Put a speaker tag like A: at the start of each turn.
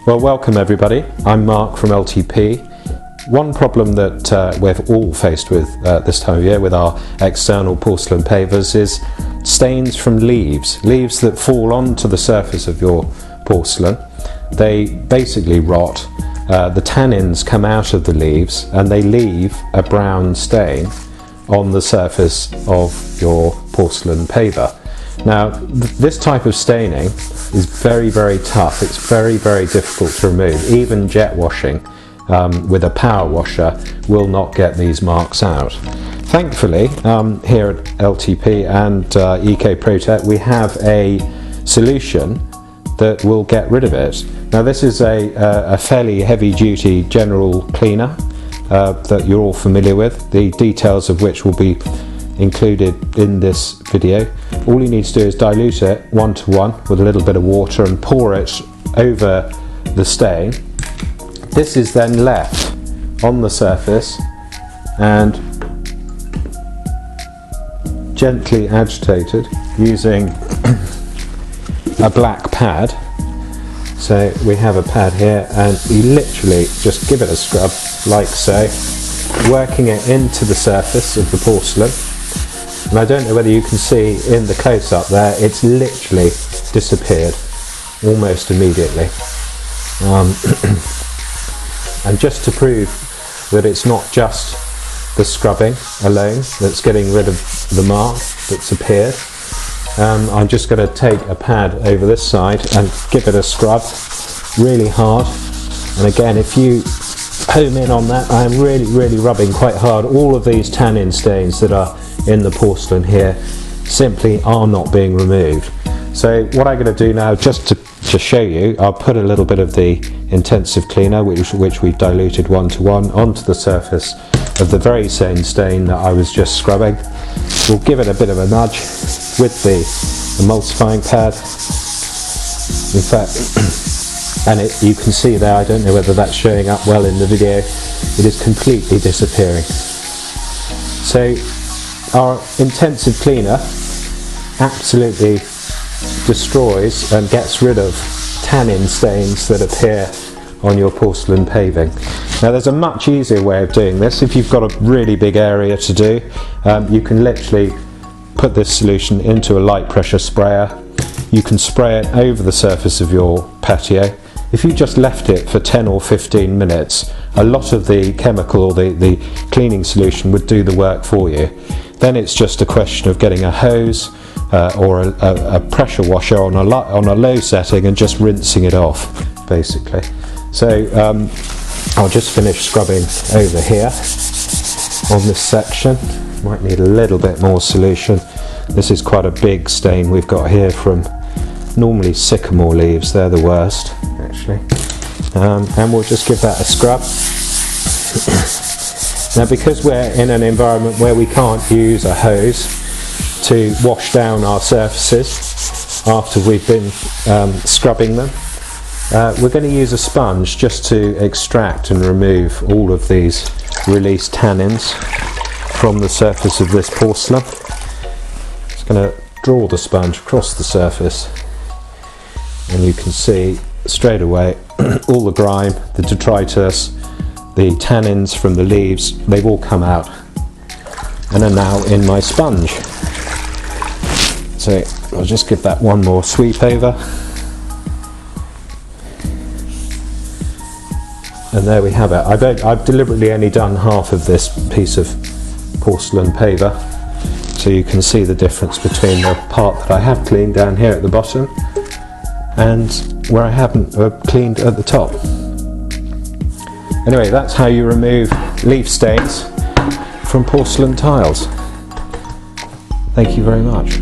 A: Well, welcome everybody. I'm Mark from LTP. One problem that we're all faced with this time of year with our external porcelain pavers is stains from leaves that fall onto the surface of your porcelain. They basically rot, the tannins come out of the leaves and they leave a brown stain on the surface of your porcelain paver. Now this type of staining is very tough. It's very difficult to remove. Even jet washing with a power washer will not get these marks out. Thankfully here at LTP and EK Protect we have a solution that will get rid of it. Now this is a fairly heavy duty general cleaner that you're all familiar with, the details of which will be included in this video. All you need to do is dilute it 1:1 with a little bit of water and pour it over the stain. This is then left on the surface and gently agitated using a black pad. So we have a pad here and you literally just give it a scrub like so, working it into the surface of the porcelain. And I don't know whether you can see in the close-up there, it's literally disappeared almost immediately. And just to prove that it's not just the scrubbing alone that's getting rid of the mark that's appeared, I'm just going to take a pad over this side and give it a scrub really hard. And again, if you home in on that, I'm really rubbing quite hard. All of these tannin stains that are in the porcelain here simply are not being removed. So what I'm going to do now, just to show you, I'll put a little bit of the intensive cleaner which we've diluted 1:1 onto the surface of the very same stain that I was just scrubbing. We'll give it a bit of a nudge with the emulsifying pad. In fact, and you can see there, I don't know whether that's showing up well in the video, it is completely disappearing. So our intensive cleaner absolutely destroys and gets rid of tannin stains that appear on your porcelain paving. Now there's a much easier way of doing this. If you've got a really big area to do, you can literally put this solution into a light pressure sprayer. You can spray it over the surface of your patio. If you just left it for 10 or 15 minutes, a lot of the chemical or the cleaning solution would do the work for you. Then it's just a question of getting a hose or a pressure washer on a low setting and just rinsing it off, basically. So I'll just finish scrubbing over here on this section. Might need a little bit more solution. This is quite a big stain we've got here from normally sycamore leaves. They're the worst, actually. And we'll just give that a scrub. Now because we're in an environment where we can't use a hose to wash down our surfaces after we've been scrubbing them, we're going to use a sponge just to extract and remove all of these released tannins from the surface of this porcelain. Just going to draw the sponge across the surface and you can see straight away all the grime, the detritus, the tannins from the leaves, they've all come out and are now in my sponge. So I'll just give that one more sweep over. And there we have it. I've deliberately only done half of this piece of porcelain paver, so you can see the difference between the part that I have cleaned down here at the bottom and where I haven't cleaned at the top. Anyway, that's how you remove leaf stains from porcelain tiles. Thank you very much.